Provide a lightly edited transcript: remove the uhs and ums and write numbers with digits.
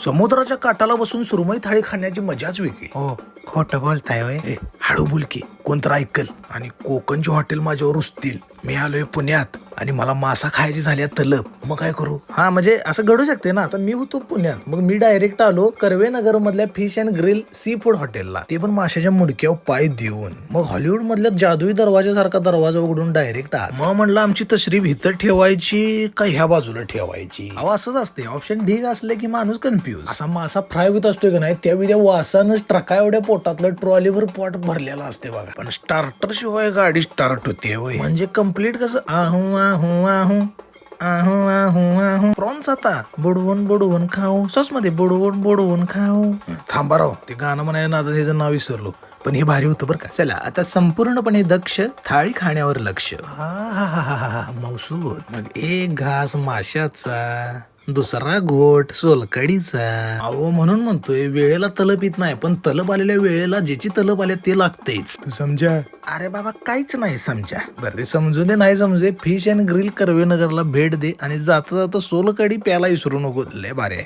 समुद्राच्या काठाला बसून सुरमई थाळी खाण्याची मजाच वेगळी. हो खोटं बोलताय होय. ए हळू बोल की कोणतं ऐकल. आणि कोकणचे हॉटेल माझ्यावर रुसतील. मी आलोय पुण्यात आणि मला मासा खायची झाली तलब, मग काय करू? हा म्हणजे असं घडू शकते ना. आता मी होतो पुण्यात, मग मी डायरेक्ट आलो कर्वे नगर मधल्या fish and grill seafood हॉटेलला, ते पण माशाच्या मुडक्यावर पाय देऊन. मग हॉलिवूड मधल्या जादुई दरवाजासारखा दरवाजा उघडून डायरेक्ट आत. मग म्हणलं आमची तशरीफ इथं ठेवायची का ह्या बाजूला ठेवायची? अहो असंच असते, ऑप्शन ढीग असले की माणूस कन्फ्यूज. असा मासा फ्राय होत असतोय का नाही, त्यावेळी त्या वासानं ट्रका एवढ्या पोटातलं ट्रॉलीवर पोट भरलेला असते बघा. पण स्टार्टर शिवाय गाडी स्टार्ट होते होय. म्हणजे कम्प्लीट कसं आहू आहू आहू आहू आहू आहू. प्रॉन्स आता बुडवून बुडवून खाऊ, सॉस मध्ये बुडवून बुडवून खाऊ. थांबा राव, ते गाणं म्हणायला ना आता त्याचं नाव विसरलो, पण हे भारी होतं बरं का. चला आता संपूर्णपणे दक्ष, थाळी खाण्यावर लक्ष. मौसूद. मग एक घास माशाचा, दुसरा घोट सोलकडीचा. अहो म्हणून म्हणतोय वेळेला तलप येत नाही, पण तलप आलेल्या वेळेला ज्याची तलप आल्या ते लागतेच. तू समजा. अरे बाबा काहीच नाही समजा. बरं ते समजू दे नाही समजू दे, फिश अँड ग्रिल कर्वेनगरला भेट दे आणि जाता जाता सोलकडी प्याला विसरू नको. लय भारी आहे.